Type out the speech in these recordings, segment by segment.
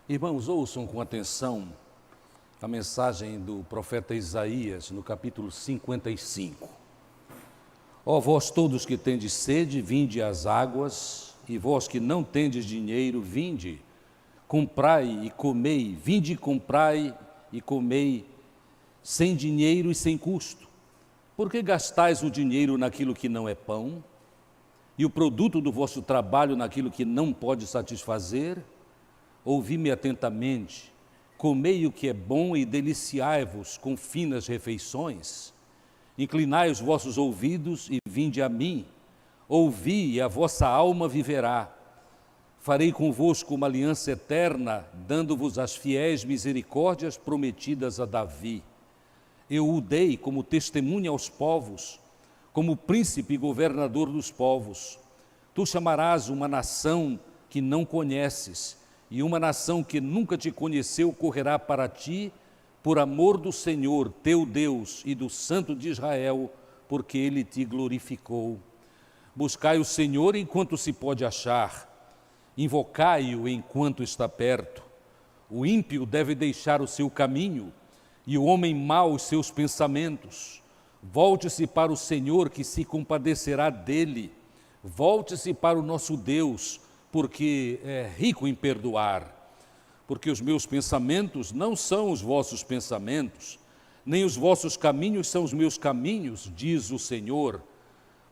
Irmãos, ouçam com atenção a mensagem do profeta Isaías, no capítulo 55. Ó vós todos que tendes sede, vinde às águas, e vós que não tendes dinheiro, vinde, comprai e comei, vinde comprai e comei, sem dinheiro e sem custo. Por que gastais o dinheiro naquilo que não é pão, e o produto do vosso trabalho naquilo que não pode satisfazer? Ouvi-me atentamente, comei o que é bom e deliciai-vos com finas refeições. Inclinai os vossos ouvidos e vinde a mim. Ouvi e a vossa alma viverá. Farei convosco uma aliança eterna, dando-vos as fiéis misericórdias prometidas a Davi. Eu o dei como testemunha aos povos, como príncipe e governador dos povos. Tu chamarás uma nação que não conheces, e uma nação que nunca te conheceu correrá para ti, por amor do Senhor, teu Deus, e do Santo de Israel, porque Ele te glorificou. Buscai o Senhor enquanto se pode achar, invocai-o enquanto está perto. O ímpio deve deixar o seu caminho, e o homem mau os seus pensamentos. Volte-se para o Senhor, que se compadecerá dele. Volte-se para o nosso Deus, porque é rico em perdoar. Porque os meus pensamentos não são os vossos pensamentos, nem os vossos caminhos são os meus caminhos, diz o Senhor.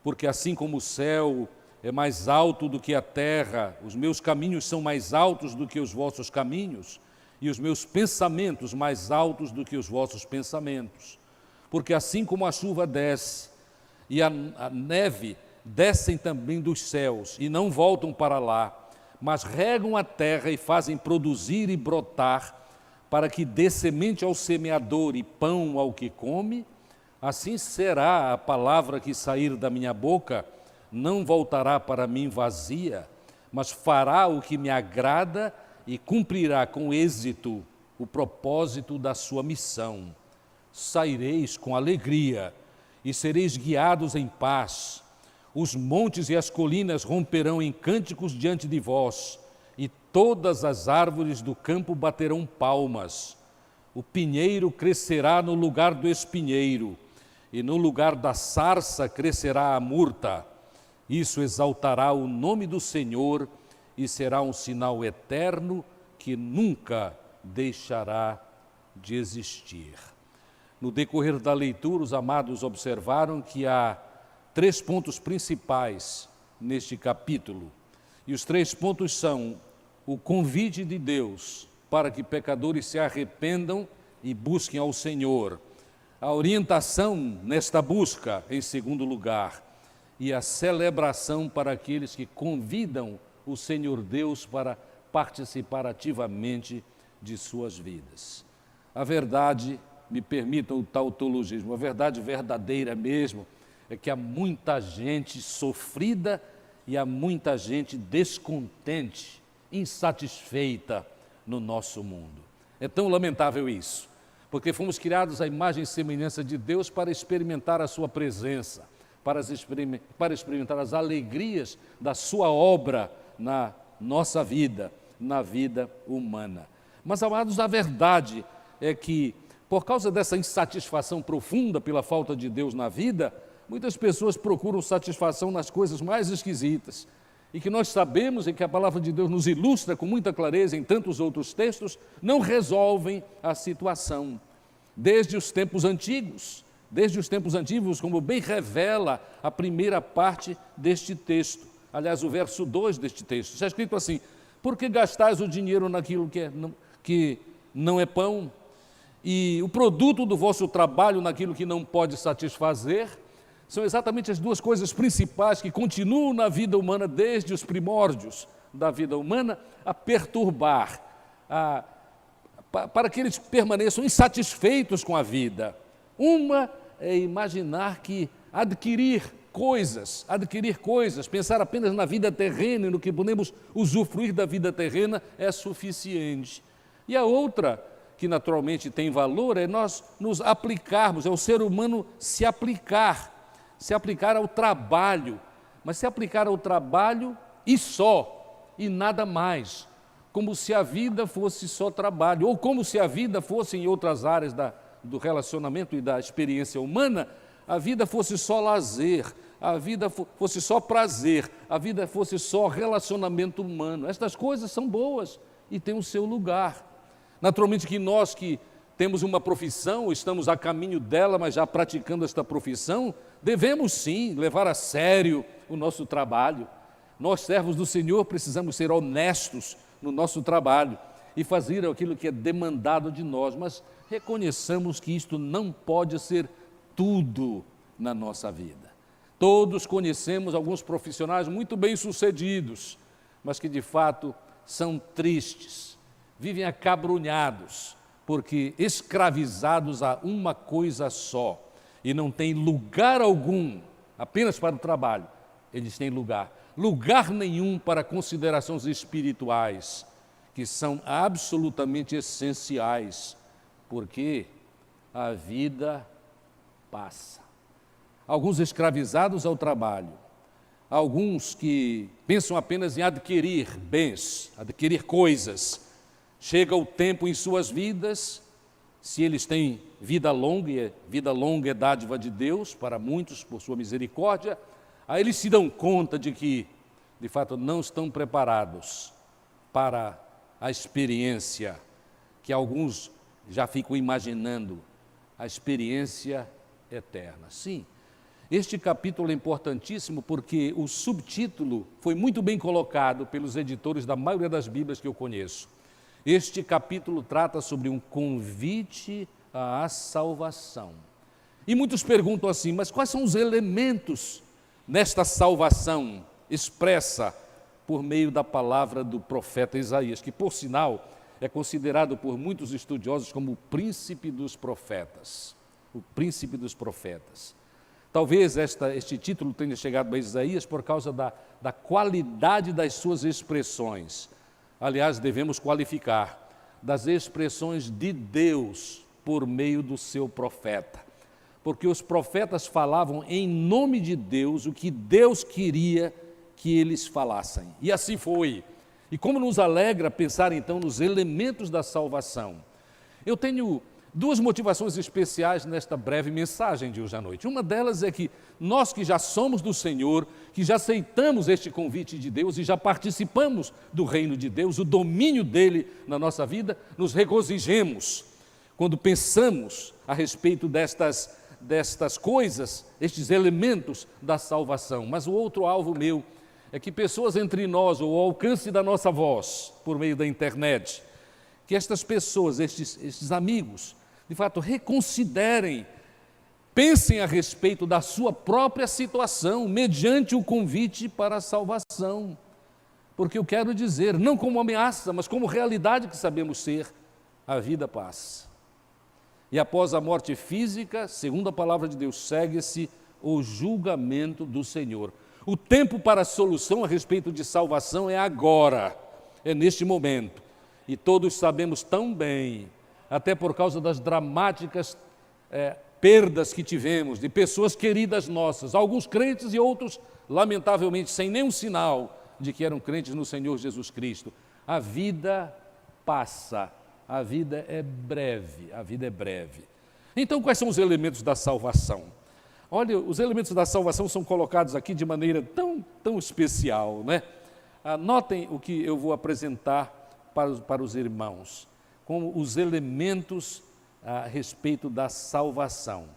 Porque assim como o céu é mais alto do que a terra, os meus caminhos são mais altos do que os vossos caminhos, e os meus pensamentos mais altos do que os vossos pensamentos. Porque assim como a chuva desce e a neve descem também dos céus e não voltam para lá, mas regam a terra e fazem produzir e brotar, para que dê semente ao semeador e pão ao que come, assim será a palavra que sair da minha boca, não voltará para mim vazia, mas fará o que me agrada e cumprirá com êxito o propósito da sua missão. Saireis com alegria e sereis guiados em paz. Os montes e as colinas romperão em cânticos diante de vós, e todas as árvores do campo baterão palmas. O pinheiro crescerá no lugar do espinheiro, e no lugar da sarça crescerá a murta. Isso exaltará o nome do Senhor e será um sinal eterno que nunca deixará de existir. No decorrer da leitura, os amados observaram que há 3 pontos principais neste capítulo. E os 3 pontos são o convite de Deus para que pecadores se arrependam e busquem ao Senhor, a orientação nesta busca, em segundo lugar, e a celebração para aqueles que convidam o Senhor Deus para participar ativamente de suas vidas. A verdade, me permitam o tautologismo, a verdade verdadeira mesmo, é que há muita gente sofrida e há muita gente descontente, insatisfeita no nosso mundo. É tão lamentável isso, porque fomos criados à imagem e semelhança de Deus para experimentar a sua presença, para experimentar as alegrias da sua obra na nossa vida, na vida humana. Mas, amados, a verdade é que, por causa dessa insatisfação profunda pela falta de Deus na vida, muitas pessoas procuram satisfação nas coisas mais esquisitas, e que nós sabemos, e que a palavra de Deus nos ilustra com muita clareza em tantos outros textos, não resolvem a situação. Desde os tempos antigos, como bem revela a primeira parte deste texto, aliás, o verso 2 deste texto, está escrito assim: por que gastais o dinheiro naquilo que não é pão, e o produto do vosso trabalho naquilo que não pode satisfazer? São exatamente as 2 coisas principais que continuam na vida humana, desde os da vida humana, a perturbar, para que eles permaneçam insatisfeitos com a vida. Uma é imaginar que adquirir coisas, pensar apenas na vida terrena e no que podemos usufruir da vida terrena é suficiente. E a outra, que naturalmente tem valor, é nós nos aplicarmos, é o ser humano se aplicar ao trabalho, mas se aplicar ao trabalho e só, e nada mais. como se a vida fosse só trabalho, ou como se a vida fosse em outras áreas do relacionamento e da experiência humana, a vida fosse só lazer, a vida fosse só prazer, a vida fosse só relacionamento humano. Estas coisas são boas e têm o seu lugar. Naturalmente que nós que temos uma profissão, estamos a caminho dela, mas já praticando esta profissão, devemos sim levar a sério o nosso trabalho. Nós, servos do Senhor, precisamos ser honestos no nosso trabalho e fazer aquilo que é demandado de nós, mas reconheçamos que isto não pode ser tudo na nossa vida. Todos conhecemos alguns profissionais muito bem-sucedidos, mas que de fato são tristes, vivem acabrunhados, porque escravizados a uma coisa só e não têm lugar algum apenas para o trabalho, eles têm lugar nenhum para considerações espirituais, que são absolutamente essenciais, porque a vida passa. Alguns escravizados ao trabalho, alguns que pensam apenas em adquirir bens, adquirir coisas. Chega o tempo em suas vidas, se eles têm vida longa, e vida longa é dádiva de Deus para muitos, por sua misericórdia, aí eles se dão conta de que, de fato, não estão preparados para a experiência, que alguns já ficam imaginando, a experiência eterna. Sim, este capítulo é importantíssimo porque o subtítulo foi muito bem colocado pelos editores da maioria das Bíblias que eu conheço. Este capítulo trata sobre um convite à salvação. E muitos perguntam assim, mas quais são os elementos nesta salvação expressa por meio da palavra do profeta Isaías, que, por sinal, é considerado por muitos estudiosos como o príncipe dos profetas. O príncipe dos profetas. Talvez este título tenha chegado a Isaías por causa da qualidade das suas expressões. Aliás, devemos qualificar das expressões de Deus por meio do seu profeta. Porque os profetas falavam em nome de Deus o que Deus queria que eles falassem. E assim foi. E como nos alegra pensar então nos elementos da salvação. Eu tenho duas motivações especiais nesta breve mensagem de hoje à noite. Uma delas é que nós que já somos do Senhor, que já aceitamos este convite de Deus e já participamos do reino de Deus, o domínio dele na nossa vida, nos regozijemos quando pensamos a respeito destas coisas, estes elementos da salvação. Mas o outro alvo meu é que pessoas entre nós, ou ao alcance da nossa voz, por meio da internet, que estas pessoas, estes amigos, de fato, reconsiderem, pensem a respeito da sua própria situação, mediante o convite para a salvação. Porque eu quero dizer, não como ameaça, mas como realidade que sabemos ser, a vida passa. E após a morte física, segundo a palavra de Deus, segue-se o julgamento do Senhor. O tempo para a solução a respeito de salvação é agora, é neste momento. E todos sabemos tão bem, até por causa das dramáticas perdas que tivemos de pessoas queridas nossas, alguns crentes e outros, lamentavelmente, sem nenhum sinal de que eram crentes no Senhor Jesus Cristo. A vida passa, a vida é breve, a vida é breve. Então, quais são os elementos da salvação? Olha, os elementos da salvação são colocados aqui de maneira tão especial, né? Notem o que eu vou apresentar para os irmãos, como os elementos a respeito da salvação.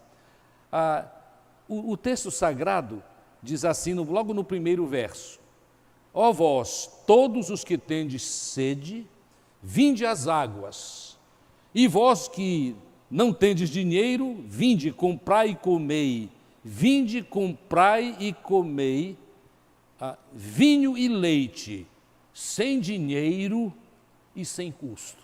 O texto sagrado diz assim, logo no primeiro verso: ó vós, todos os que tendes sede, vinde às águas, e vós que não tendes dinheiro, vinde, comprai e comei, vinde, comprai e comei vinho e leite, sem dinheiro e sem custo.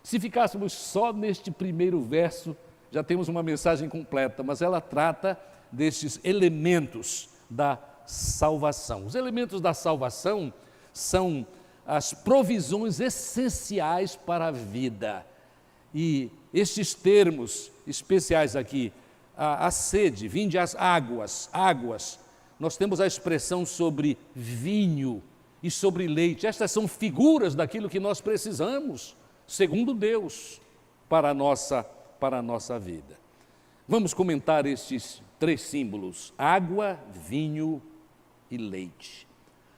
Se ficássemos só neste primeiro verso, já temos uma mensagem completa, mas ela trata destes elementos da salvação. Os elementos da salvação são as provisões essenciais para a vida. E estes termos especiais aqui, a sede, vinde às águas, nós temos a expressão sobre vinho e sobre leite. Estas são figuras daquilo que nós precisamos, segundo Deus, para a nossa vida. Vamos comentar estes 3 símbolos: água, vinho e leite.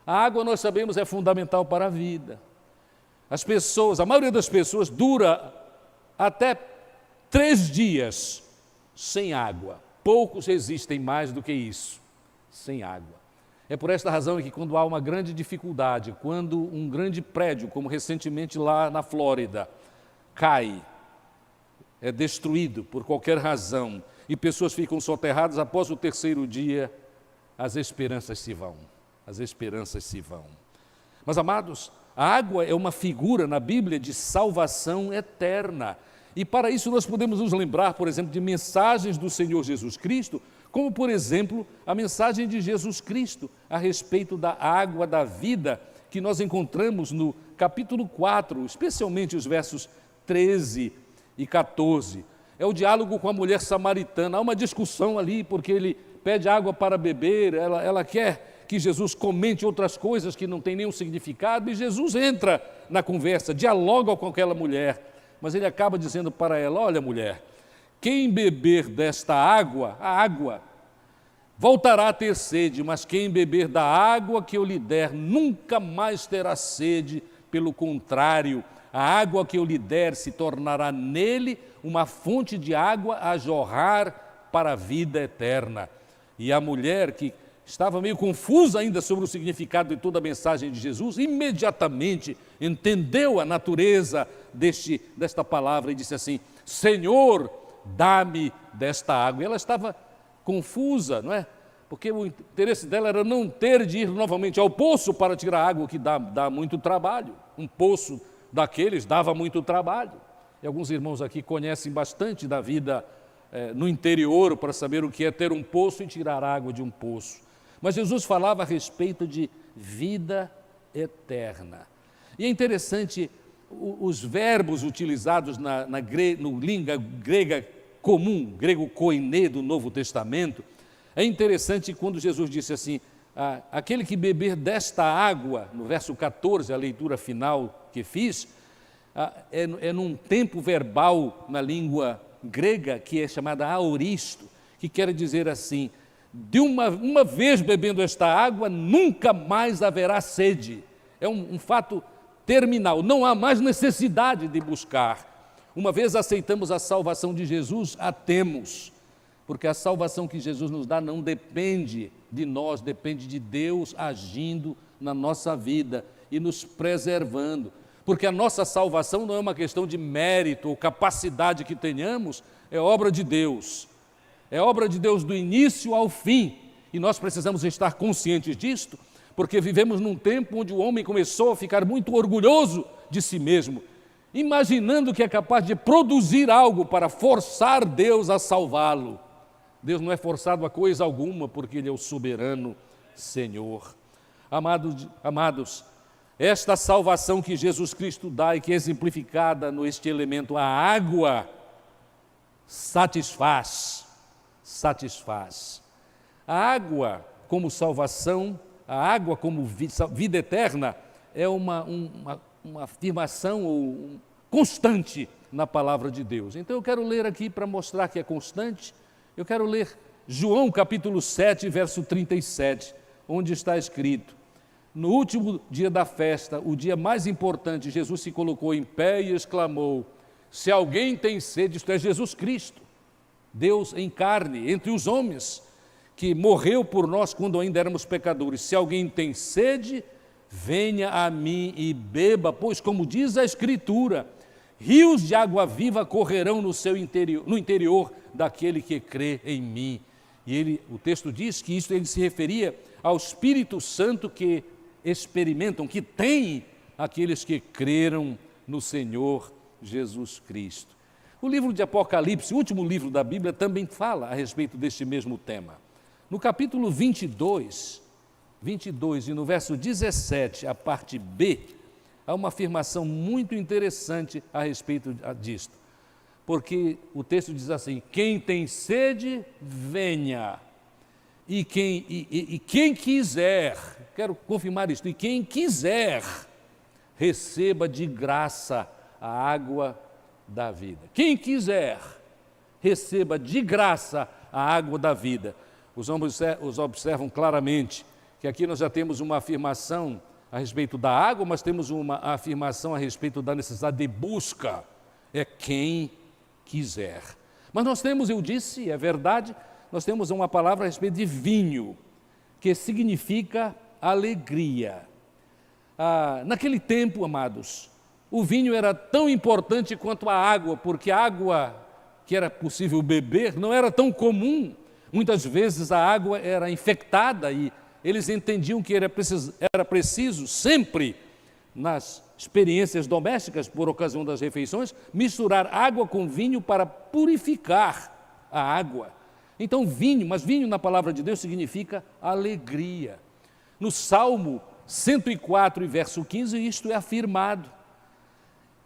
A água, nós sabemos, é fundamental para a vida. A maioria das pessoas dura até 3 dias sem água. Poucos resistem mais do que isso, sem água. É por esta razão que quando há uma grande dificuldade, quando um grande prédio, como recentemente lá na Flórida, cai, é destruído por qualquer razão, e pessoas ficam soterradas, após o 3º dia, as esperanças se vão. As esperanças se vão. Mas, amados, a água é uma figura na Bíblia de salvação eterna. E para isso nós podemos nos lembrar, por exemplo, de mensagens do Senhor Jesus Cristo, como, por exemplo, a mensagem de Jesus Cristo a respeito da água da vida, que nós encontramos no capítulo 4, especialmente os versos 13 e 14. É o diálogo com a mulher samaritana. Há uma discussão ali, porque ele pede água para beber, ela quer que Jesus comente outras coisas que não têm nenhum significado, e Jesus entra na conversa, dialoga com aquela mulher, mas ele acaba dizendo para ela: olha, mulher, quem beber desta água, a água, voltará a ter sede, mas quem beber da água que eu lhe der nunca mais terá sede. Pelo contrário, a água que eu lhe der se tornará nele uma fonte de água a jorrar para a vida eterna. E a mulher, que estava meio confusa ainda sobre o significado de toda a mensagem de Jesus, imediatamente entendeu a natureza desta palavra e disse assim: Senhor, dá-me desta água. E ela estava confusa, não é? Porque o interesse dela era não ter de ir novamente ao poço para tirar água, que dá muito trabalho. Um poço daqueles dava muito trabalho. E alguns irmãos aqui conhecem bastante da vida no interior para saber o que é ter um poço e tirar água de um poço. Mas Jesus falava a respeito de vida eterna. E é interessante os verbos utilizados no língua grega comum, grego koiné do Novo Testamento. É interessante quando Jesus disse assim: aquele que beber desta água, no verso 14, a leitura final que fiz, é num tempo verbal na língua grega que é chamada aoristo, que quer dizer assim: de uma vez bebendo esta água, nunca mais haverá sede. É um fato terminal, não há mais necessidade de buscar. Uma vez aceitamos a salvação de Jesus, a temos, porque a salvação que Jesus nos dá não depende de nós, depende de Deus agindo na nossa vida e nos preservando. Porque a nossa salvação não é uma questão de mérito ou capacidade que tenhamos, é obra de Deus. É obra de Deus do início ao fim, e nós precisamos estar conscientes disto, porque vivemos num tempo onde o homem começou a ficar muito orgulhoso de si mesmo, imaginando que é capaz de produzir algo para forçar Deus a salvá-lo. Deus não é forçado a coisa alguma, porque Ele é o soberano Senhor. Amados, esta salvação que Jesus Cristo dá e que é exemplificada neste elemento, a água, satisfaz. A água como salvação, a água como vida eterna, é uma afirmação constante na palavra de Deus. Então eu quero ler aqui para mostrar que é constante. Eu quero ler João capítulo 7, verso 37, onde está escrito: no último dia da festa, o dia mais importante, Jesus se colocou em pé e exclamou: se alguém tem sede, isto é Jesus Cristo, Deus em carne, entre os homens, que morreu por nós quando ainda éramos pecadores. Se alguém tem sede, venha a mim e beba, pois, como diz a Escritura, rios de água viva correrão no interior daquele que crê em mim. E o texto diz que ele se referia ao Espírito Santo que experimentam, que tem aqueles que creram no Senhor Jesus Cristo. O livro de Apocalipse, o último livro da Bíblia, também fala a respeito deste mesmo tema. No capítulo 22 e no verso 17, a parte B, há uma afirmação muito interessante a respeito disto. Porque o texto diz assim: quem tem sede, venha. e quem quiser, quero confirmar isso, e quem quiser, receba de graça a água da vida. Quem quiser, receba de graça a água da vida. Os homens observam claramente que aqui nós já temos uma afirmação a respeito da água, mas temos uma afirmação a respeito da necessidade de busca. É quem quiser. Mas nós temos, eu disse, é verdade, nós temos uma palavra a respeito de vinho, que significa alegria. Naquele tempo, amados, o vinho era tão importante quanto a água, porque a água que era possível beber não era tão comum. Muitas vezes a água era infectada e eles entendiam que era preciso sempre, nas experiências domésticas, por ocasião das refeições, misturar água com vinho para purificar a água. Então vinho, mas vinho na palavra de Deus significa alegria. No Salmo 104, verso 15, isto é afirmado.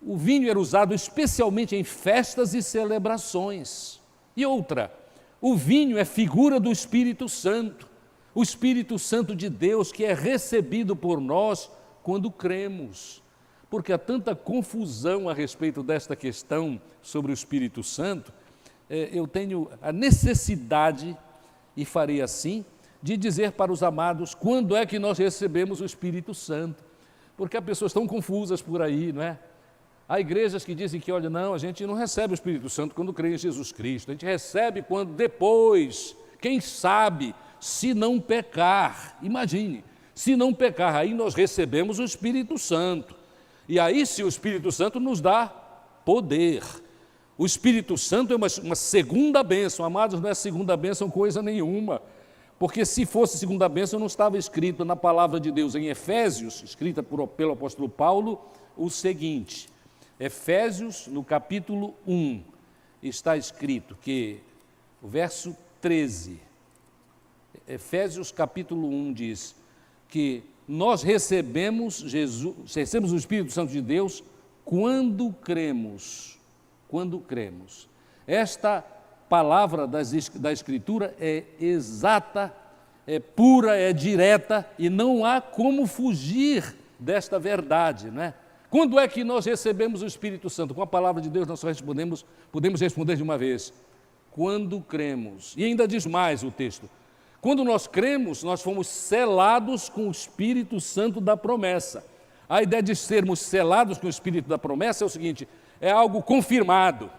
O vinho era usado especialmente em festas e celebrações. E outra, o vinho é figura do Espírito Santo, o Espírito Santo de Deus que é recebido por nós quando cremos. Porque há tanta confusão a respeito desta questão sobre o Espírito Santo, eu tenho a necessidade, e farei assim, de dizer para os amados quando é que nós recebemos o Espírito Santo. Porque há pessoas tão confusas por aí, não é? Há igrejas que dizem que, olha, não, a gente não recebe o Espírito Santo quando crê em Jesus Cristo, a gente recebe quando depois, quem sabe, se não pecar. Imagine, se não pecar, aí nós recebemos o Espírito Santo. E aí sim o Espírito Santo nos dá poder. O Espírito Santo é uma segunda bênção, amados, não é segunda bênção coisa nenhuma. Porque se fosse segunda bênção, não estava escrito na palavra de Deus em Efésios, escrita pelo apóstolo Paulo, o seguinte: Efésios, no capítulo 1, está escrito que, o verso 13, Efésios capítulo 1 diz que nós recebemos o Espírito Santo de Deus quando cremos. Quando cremos. Esta palavra da Escritura é exata, é pura, é direta e não há como fugir desta verdade, não é? Quando é que nós recebemos o Espírito Santo? Com a palavra de Deus nós só podemos responder de uma vez: quando cremos. E ainda diz mais o texto: quando nós cremos, nós fomos selados com o Espírito Santo da promessa. A ideia de sermos selados com o Espírito da promessa é o seguinte: é algo confirmado.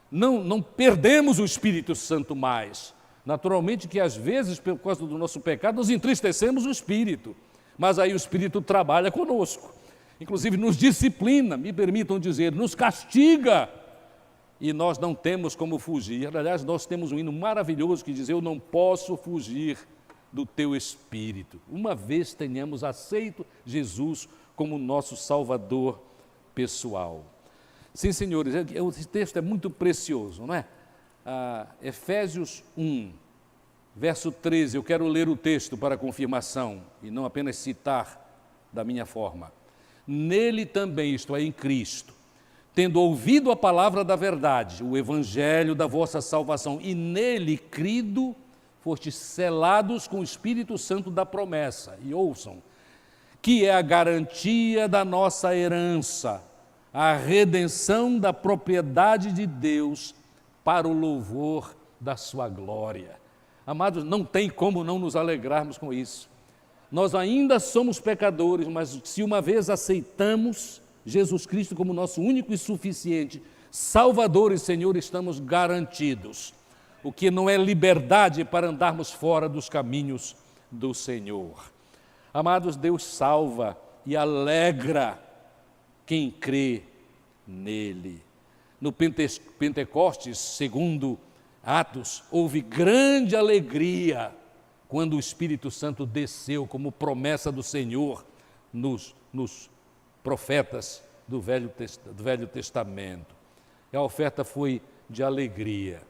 Não perdemos o Espírito Santo mais. Naturalmente que às vezes, por causa do nosso pecado, nós entristecemos o Espírito, mas aí o Espírito trabalha conosco. Inclusive nos disciplina, me permitam dizer, nos castiga, e nós não temos como fugir. Aliás, nós temos um hino maravilhoso que diz: eu não posso fugir do teu Espírito. Uma vez tenhamos aceito Jesus como nosso Salvador pessoal. Sim, senhores, esse texto é muito precioso, não é? Efésios 1, verso 13, eu quero ler o texto para confirmação, e não apenas citar da minha forma. Nele também, isto é, em Cristo, tendo ouvido a palavra da verdade, o evangelho da vossa salvação, e nele crido, fostes selados com o Espírito Santo da promessa. E ouçam, que é a garantia da nossa herança, a redenção da propriedade de Deus para o louvor da sua glória. Amados, não tem como não nos alegrarmos com isso. Nós ainda somos pecadores, mas se uma vez aceitamos Jesus Cristo como nosso único e suficiente Salvador e Senhor, estamos garantidos. O que não é liberdade para andarmos fora dos caminhos do Senhor. Amados, Deus salva e alegra quem crê nele. No Pentecostes, segundo Atos, houve grande alegria quando o Espírito Santo desceu como promessa do Senhor nos profetas do Velho Testamento. E a oferta foi de alegria.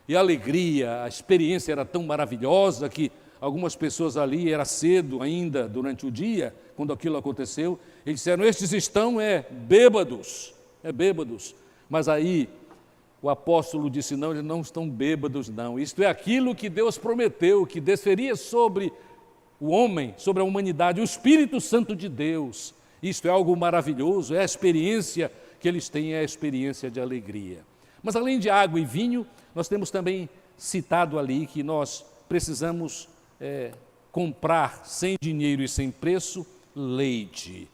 E a alegria, a experiência era tão maravilhosa que algumas pessoas ali, era cedo ainda durante o dia, quando aquilo aconteceu, eles disseram: estes estão bêbados. Mas aí o apóstolo disse, não, eles não estão bêbados, não. Isto é aquilo que Deus prometeu, que desceria sobre o homem, sobre a humanidade, o Espírito Santo de Deus. Isto é algo maravilhoso, é a experiência que eles têm, é a experiência de alegria. Mas além de água e vinho, nós temos também citado ali que nós precisamos comprar sem dinheiro e sem preço leite.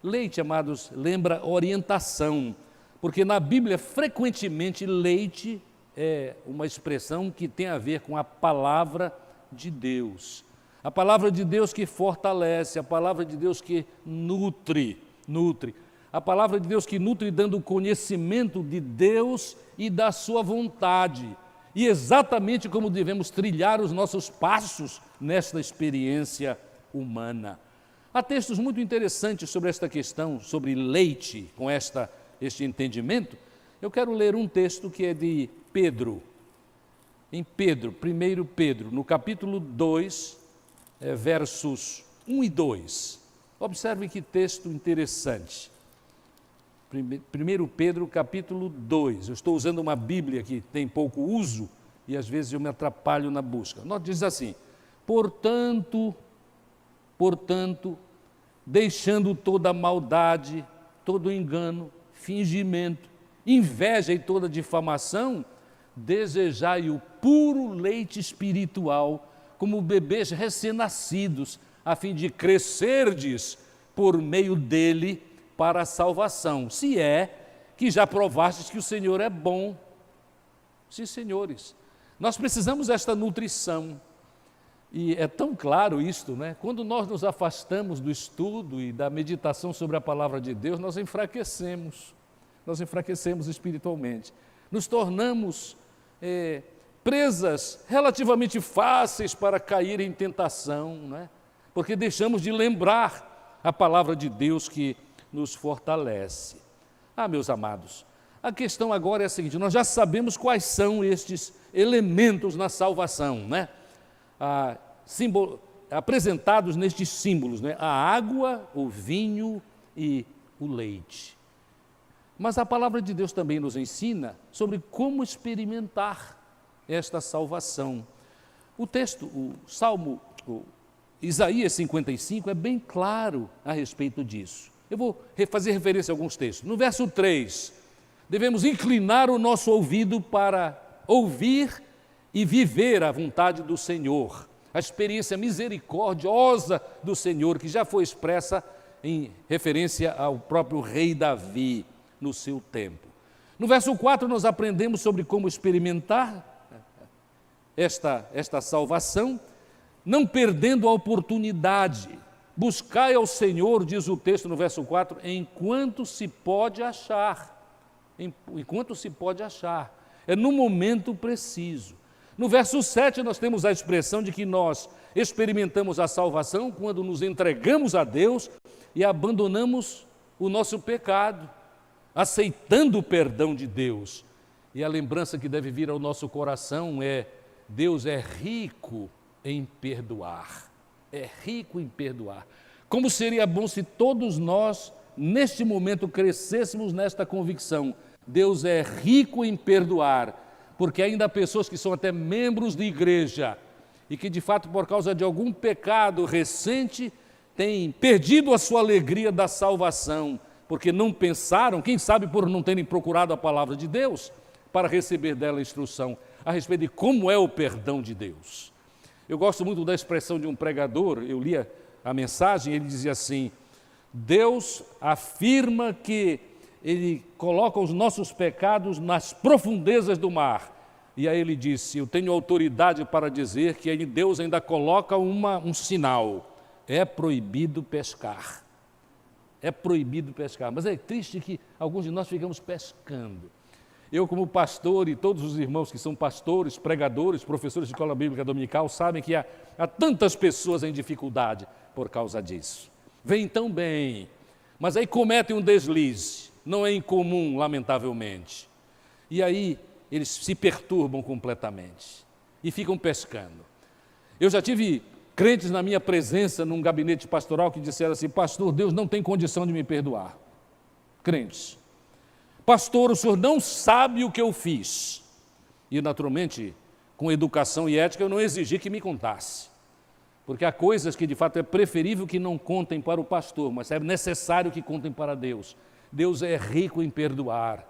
Leite, amados, lembra orientação, porque na Bíblia frequentemente leite é uma expressão que tem a ver com a palavra de Deus. A palavra de Deus que fortalece, a palavra de Deus que nutre. A palavra de Deus que nutre dando conhecimento de Deus e da sua vontade. E exatamente como devemos trilhar os nossos passos nesta experiência humana. Há textos muito interessantes sobre esta questão, sobre leite, com este entendimento. Eu quero ler um texto que é de Pedro. Em Pedro, 1 Pedro, no capítulo 2, versos 1 e 2. Observe que texto interessante. 1 Pedro, capítulo 2. Eu estou usando uma Bíblia que tem pouco uso e às vezes eu me atrapalho na busca. Nós diz assim, portanto, deixando toda maldade, todo engano, fingimento, inveja e toda difamação, desejai o puro leite espiritual, como bebês recém-nascidos, a fim de crescerdes por meio dele para a salvação, se é que já provastes que o Senhor é bom. Sim, senhores, nós precisamos desta nutrição. E é tão claro isto, né? Quando nós nos afastamos do estudo e da meditação sobre a palavra de Deus, nós enfraquecemos espiritualmente, nos tornamos presas relativamente fáceis para cair em tentação, né? Porque deixamos de lembrar a palavra de Deus que nos fortalece. Meus amados, a questão agora é a seguinte, nós já sabemos quais são estes elementos na salvação, né? Apresentados nestes símbolos, né? A água, o vinho e o leite. Mas a palavra de Deus também nos ensina sobre como experimentar esta salvação. O texto, Isaías 55 é bem claro a respeito disso. Eu vou fazer referência a alguns textos. No verso 3, devemos inclinar o nosso ouvido para ouvir e viver a vontade do Senhor, a experiência misericordiosa do Senhor, que já foi expressa em referência ao próprio rei Davi no seu tempo. No verso 4, nós aprendemos sobre como experimentar esta salvação, não perdendo a oportunidade. Buscai ao Senhor, diz o texto no verso 4, enquanto se pode achar. Enquanto se pode achar. É no momento preciso. No verso 7, nós temos a expressão de que nós experimentamos a salvação quando nos entregamos a Deus e abandonamos o nosso pecado, aceitando o perdão de Deus. E a lembrança que deve vir ao nosso coração é: Deus é rico em perdoar. É rico em perdoar. Como seria bom se todos nós, neste momento, crescêssemos nesta convicção. Deus é rico em perdoar, porque ainda há pessoas que são até membros de igreja e que, de fato, por causa de algum pecado recente, têm perdido a sua alegria da salvação, porque não pensaram, quem sabe por não terem procurado a palavra de Deus, para receber dela instrução a respeito de como é o perdão de Deus. Eu gosto muito da expressão de um pregador, eu li a mensagem, ele dizia assim: Deus afirma que Ele coloca os nossos pecados nas profundezas do mar. E aí ele disse: eu tenho autoridade para dizer que Deus ainda coloca um sinal: é proibido pescar. É proibido pescar. Mas é triste que alguns de nós ficamos pescando. Eu, como pastor, e todos os irmãos que são pastores, pregadores, professores de escola bíblica dominical, sabem que há tantas pessoas em dificuldade por causa disso. Vêm tão bem, mas aí cometem um deslize. Não é incomum, lamentavelmente. E aí eles se perturbam completamente e ficam pescando. Eu já tive crentes na minha presença num gabinete pastoral que disseram assim: pastor, Deus não tem condição de me perdoar. Crentes. pastor, o senhor não sabe o que eu fiz. E, naturalmente, com educação e ética, eu não exigi que me contasse. Porque há coisas que, de fato, é preferível que não contem para o pastor, mas é necessário que contem para Deus. Deus é rico em perdoar.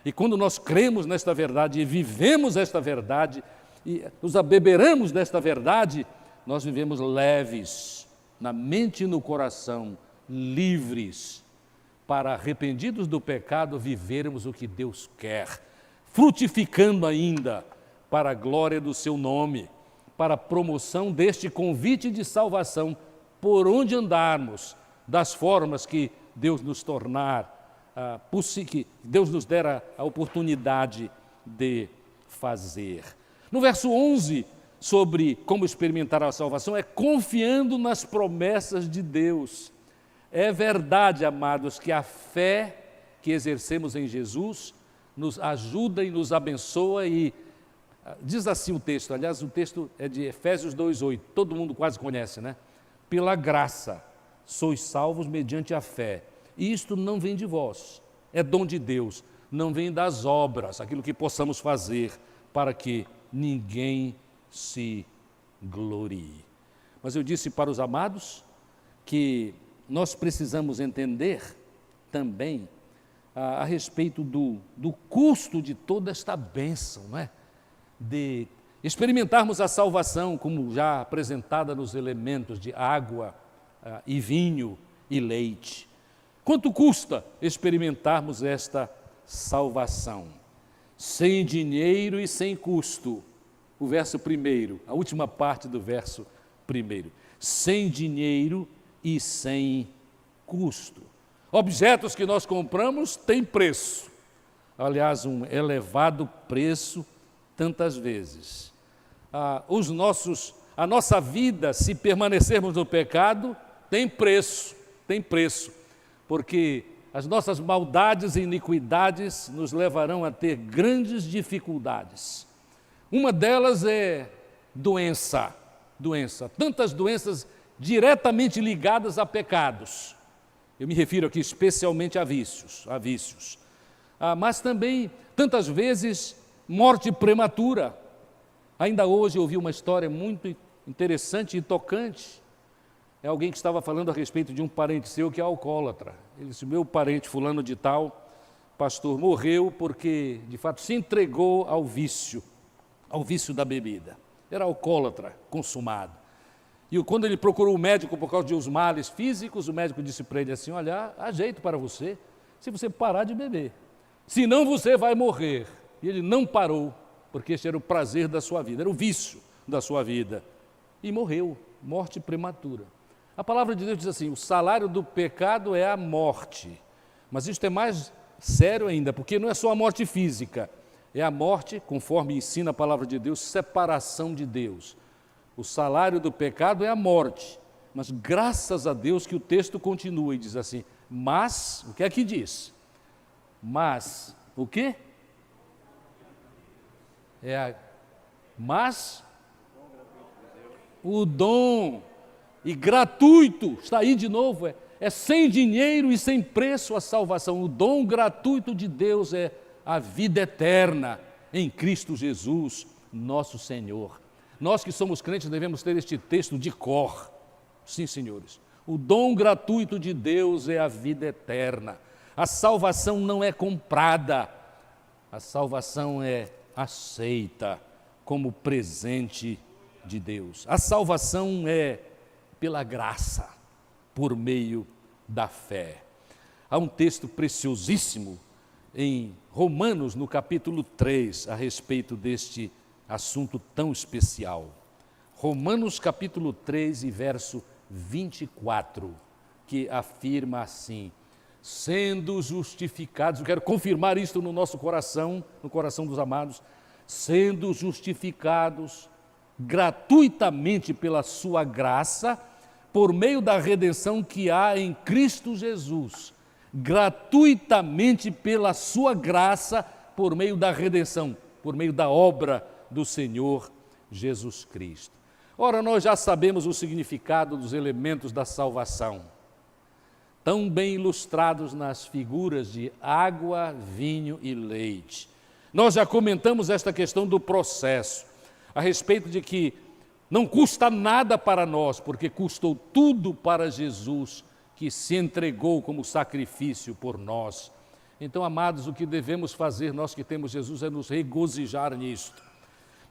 E quando nós cremos nesta verdade e vivemos esta verdade, e nos abeberamos desta verdade, nós vivemos leves, na mente e no coração, livres, para, arrependidos do pecado, vivermos o que Deus quer, frutificando ainda para a glória do seu nome, para a promoção deste convite de salvação, por onde andarmos, das formas que Deus nos tornar, que Deus nos dera a oportunidade de fazer. No verso 11, sobre como experimentar a salvação, é confiando nas promessas de Deus. É verdade, amados, que a fé que exercemos em Jesus nos ajuda e nos abençoa e diz assim o texto, aliás, o texto é de Efésios 2:8, todo mundo quase conhece, né? Pela graça sois salvos mediante a fé. E isto não vem de vós, é dom de Deus, não vem das obras, aquilo que possamos fazer para que ninguém se glorie. Mas eu disse para os amados que nós precisamos entender também a respeito do custo de toda esta bênção, não é? De experimentarmos a salvação como já apresentada nos elementos de água e vinho e leite. Quanto custa experimentarmos esta salvação? Sem dinheiro e sem custo. O verso 1, a última parte do verso 1. Sem dinheiro e sem custo. Objetos que nós compramos têm preço. Aliás, um elevado preço tantas vezes. A nossa vida, se permanecermos no pecado, tem preço, porque as nossas maldades e iniquidades nos levarão a ter grandes dificuldades. Uma delas é doença, tantas doenças diretamente ligadas a pecados. Eu me refiro aqui especialmente a vícios. Mas também, tantas vezes, morte prematura. Ainda hoje eu ouvi uma história muito interessante e tocante. É alguém que estava falando a respeito de um parente seu que é alcoólatra. Ele disse, meu parente fulano de tal, pastor, morreu porque, de fato, se entregou ao vício da bebida. Era alcoólatra, consumado. E quando ele procurou o médico por causa de uns males físicos, o médico disse para ele assim, olha, há jeito para você, se você parar de beber. Senão você vai morrer. E ele não parou, porque este era o prazer da sua vida, era o vício da sua vida. E morreu, morte prematura. A palavra de Deus diz assim, o salário do pecado é a morte. Mas isto é mais sério ainda, porque não é só a morte física, é a morte, conforme ensina a palavra de Deus, separação de Deus. O salário do pecado é a morte, mas graças a Deus que o texto continua e diz assim, mas, o que é que diz? Mas, o quê? Mas, o dom, e gratuito, está aí de novo, é sem dinheiro e sem preço a salvação. O dom gratuito de Deus é a vida eterna em Cristo Jesus, nosso Senhor. Nós que somos crentes devemos ter este texto de cor. Sim, senhores. O dom gratuito de Deus é a vida eterna. A salvação não é comprada, a salvação é aceita como presente de Deus. A salvação é pela graça, por meio da fé. Há um texto preciosíssimo em Romanos, no capítulo 3, a respeito deste assunto tão especial. Romanos capítulo 3 e verso 24, que afirma assim, sendo justificados, eu quero confirmar isto no nosso coração, no coração dos amados, sendo justificados gratuitamente pela sua graça, por meio da redenção que há em Cristo Jesus, gratuitamente pela sua graça, por meio da redenção, por meio da obra do Senhor Jesus Cristo. Ora, nós já sabemos o significado dos elementos da salvação. tão bem ilustrados nas figuras de água, vinho e leite. Nós já comentamos esta questão do processo, a respeito de que não custa nada para nós, porque custou tudo para Jesus, que se entregou como sacrifício por nós. Então, amados, o que devemos fazer, nós que temos Jesus, é nos regozijar nisto.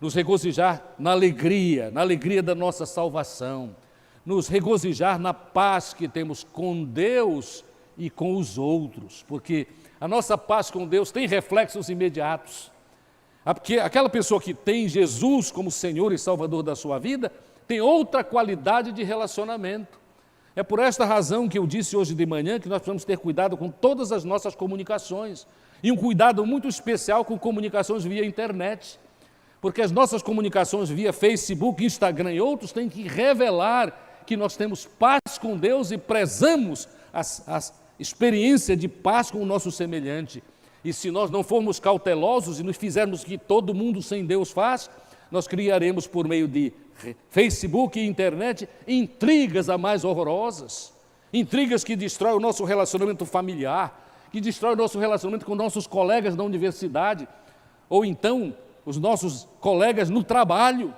Nos regozijar na alegria da nossa salvação. Nos regozijar na paz que temos com Deus e com os outros, porque a nossa paz com Deus tem reflexos imediatos. Porque aquela pessoa que tem Jesus como Senhor e Salvador da sua vida, tem outra qualidade de relacionamento. É por esta razão que eu disse hoje de manhã que nós precisamos ter cuidado com todas as nossas comunicações, e um cuidado muito especial com comunicações via internet, porque as nossas comunicações via Facebook, Instagram e outros têm que revelar que nós temos paz com Deus e prezamos a experiência de paz com o nosso semelhante. E se nós não formos cautelosos e nos fizermos o que todo mundo sem Deus faz, nós criaremos por meio de Facebook e internet intrigas a mais horrorosas, intrigas que destroem o nosso relacionamento familiar, que destroem o nosso relacionamento com nossos colegas da universidade, ou então os nossos colegas no trabalho.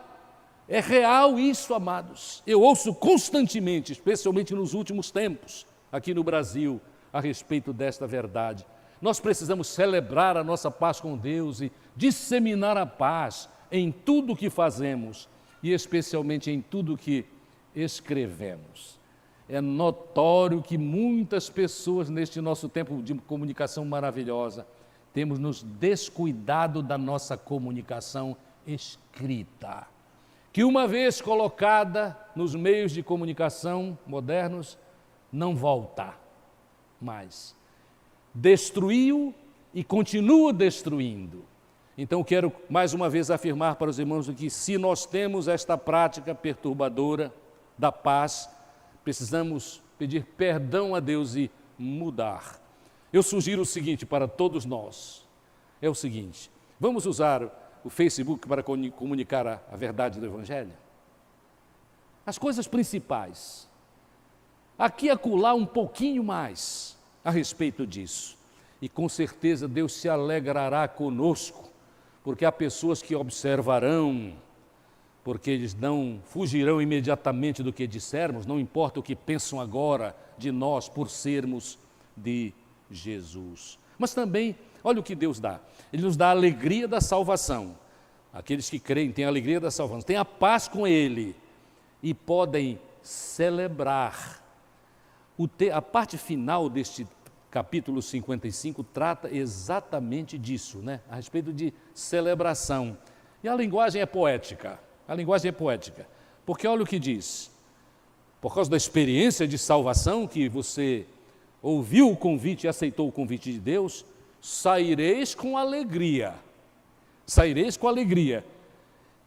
É real isso, amados. Eu ouço constantemente, especialmente nos últimos tempos, aqui no Brasil, a respeito desta verdade. Nós precisamos celebrar a nossa paz com Deus e disseminar a paz em tudo o que fazemos e especialmente em tudo o que escrevemos. É notório que muitas pessoas neste nosso tempo de comunicação maravilhosa temos nos descuidado da nossa comunicação escrita, que uma vez colocada nos meios de comunicação modernos, não volta mais. Destruiu e continua destruindo. Então quero mais uma vez afirmar para os irmãos que se nós temos esta prática perturbadora da paz, precisamos pedir perdão a Deus e mudar. Eu sugiro o seguinte para todos nós, é o seguinte: vamos usar o Facebook para comunicar a verdade do Evangelho? As coisas principais. Aqui e acolá um pouquinho mais a respeito disso. E com certeza Deus se alegrará conosco, porque há pessoas que observarão, porque eles não fugirão imediatamente do que dissermos, não importa o que pensam agora de nós por sermos de Jesus. Mas também, olha o que Deus dá. Ele nos dá a alegria da salvação. Aqueles que creem têm a alegria da salvação, têm a paz com Ele e podem celebrar. A parte final deste capítulo 55 trata exatamente disso, né? A respeito de celebração. E a linguagem é poética, porque olha o que diz: por causa da experiência de salvação que você ouviu o convite e aceitou o convite de Deus, saireis com alegria,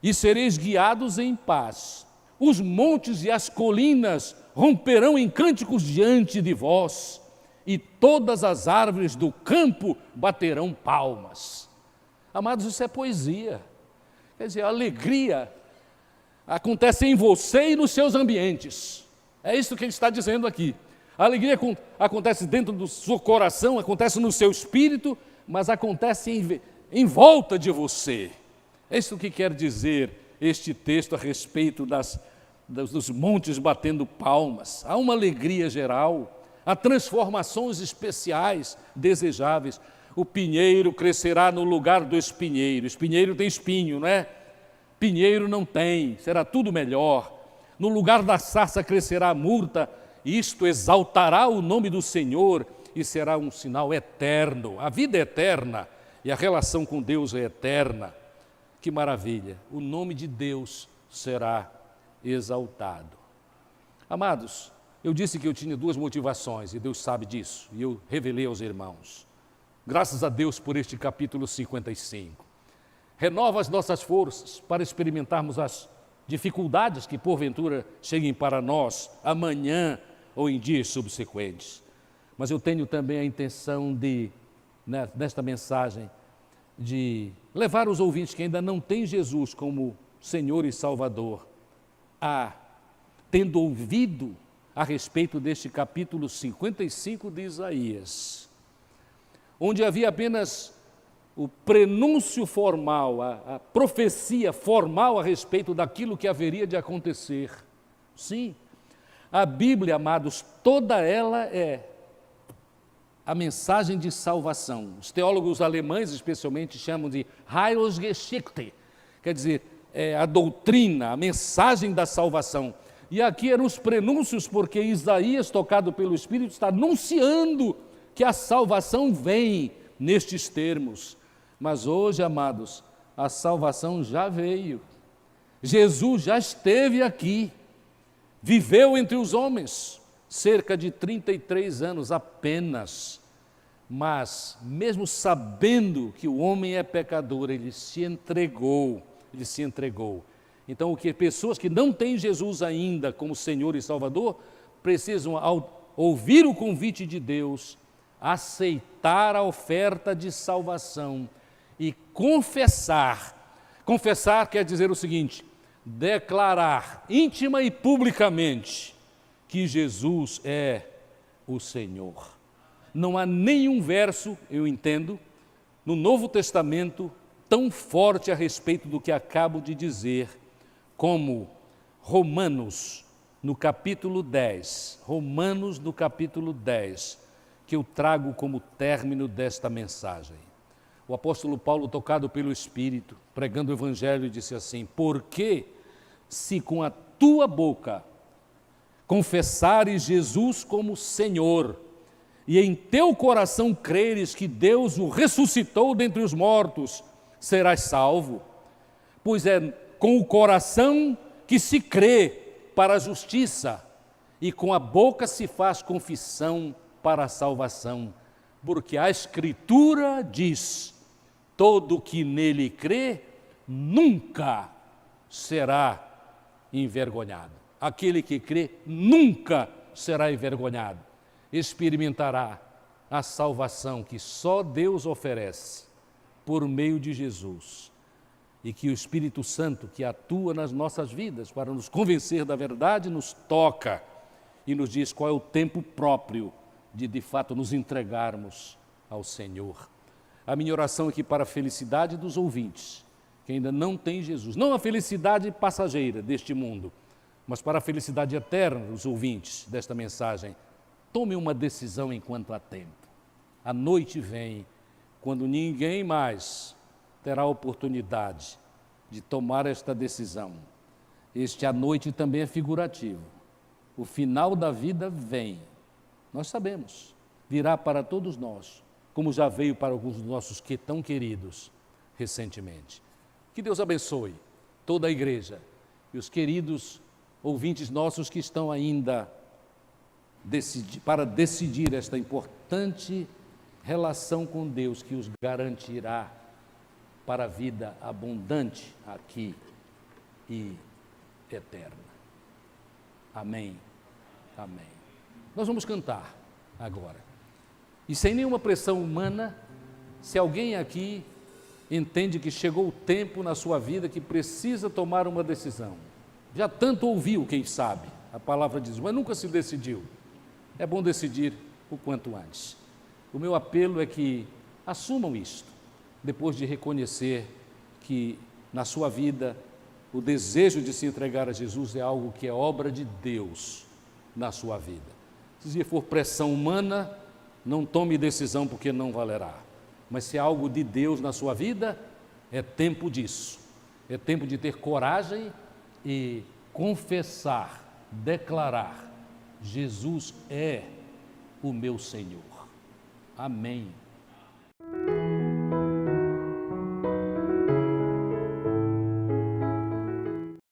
e sereis guiados em paz. Os montes e as colinas romperão em cânticos diante de vós, e todas as árvores do campo baterão palmas. Amados, isso é poesia. Quer dizer, a alegria acontece em você e nos seus ambientes. É isso que ele está dizendo aqui. A alegria acontece dentro do seu coração, acontece no seu espírito, mas acontece em volta de você. É isso que quer dizer este texto a respeito dos montes batendo palmas. Há uma alegria geral, há transformações especiais, desejáveis. O pinheiro crescerá no lugar do espinheiro. Espinheiro tem espinho, não é? Pinheiro não tem, será tudo melhor. No lugar da sarça crescerá a murta, isto exaltará o nome do Senhor e será um sinal eterno. A vida é eterna e a relação com Deus é eterna. Que maravilha! O nome de Deus será exaltado. Amados, eu disse que eu tinha duas motivações e Deus sabe disso, e eu revelei aos irmãos. Graças a Deus por este capítulo 55. Renova as nossas forças para experimentarmos as dificuldades que porventura cheguem para nós amanhã ou em dias subsequentes. Mas eu tenho também a intenção nesta mensagem, de levar os ouvintes que ainda não têm Jesus como Senhor e Salvador, tendo ouvido a respeito deste capítulo 55 de Isaías, onde havia apenas o prenúncio formal, a profecia formal a respeito daquilo que haveria de acontecer. Sim, a Bíblia, amados, toda ela é a mensagem de salvação. Os teólogos alemães, especialmente, chamam de Heilsgeschichte, quer dizer, a doutrina, a mensagem da salvação. E aqui eram os prenúncios, porque Isaías, tocado pelo Espírito, está anunciando que a salvação vem nestes termos. Mas hoje, amados, a salvação já veio. Jesus já esteve aqui, viveu entre os homens, cerca de 33 anos apenas. Mas, mesmo sabendo que o homem é pecador, ele se entregou. Então, o que pessoas que não têm Jesus ainda como Senhor e Salvador, precisam, ao ouvir o convite de Deus, aceitar a oferta de salvação e confessar. Confessar quer dizer o seguinte: declarar íntima e publicamente que Jesus é o Senhor. Não há nenhum verso, eu entendo, no Novo Testamento tão forte a respeito do que acabo de dizer, como Romanos, no capítulo 10, que eu trago como término desta mensagem. O apóstolo Paulo, tocado pelo Espírito, pregando o Evangelho, disse assim: porque se com a tua boca confessares Jesus como Senhor, e em teu coração creres que Deus o ressuscitou dentre os mortos, serás salvo. Pois é com o coração que se crê para a justiça, e com a boca se faz confissão para a salvação. Porque a Escritura diz: todo que nele crê nunca será envergonhado. Aquele que crê nunca será envergonhado. Experimentará a salvação que só Deus oferece por meio de Jesus. E que o Espírito Santo, que atua nas nossas vidas para nos convencer da verdade, nos toca e nos diz qual é o tempo próprio de fato, nos entregarmos ao Senhor. A minha oração aqui para a felicidade dos ouvintes, que ainda não têm Jesus, não a felicidade passageira deste mundo, mas para a felicidade eterna dos ouvintes desta mensagem. Tome uma decisão enquanto há tempo. A noite vem, quando ninguém mais terá a oportunidade de tomar esta decisão. Este à noite também é figurativo. O final da vida vem. Nós sabemos, virá para todos nós, como já veio para alguns dos nossos que tão queridos recentemente. Que Deus abençoe toda a igreja e os queridos ouvintes nossos que estão ainda para decidir esta importante relação com Deus que os garantirá para a vida abundante aqui e eterna. Amém. Amém. Nós vamos cantar agora. E sem nenhuma pressão humana, se alguém aqui entende que chegou o tempo na sua vida que precisa tomar uma decisão, já tanto ouviu, quem sabe, a palavra diz, mas nunca se decidiu. É bom decidir o quanto antes. O meu apelo é que assumam isto, depois de reconhecer que na sua vida o desejo de se entregar a Jesus é algo que é obra de Deus na sua vida. Se for pressão humana, não tome decisão porque não valerá. Mas se é algo de Deus na sua vida, é tempo disso. É tempo de ter coragem e confessar, declarar: Jesus é o meu Senhor. Amém.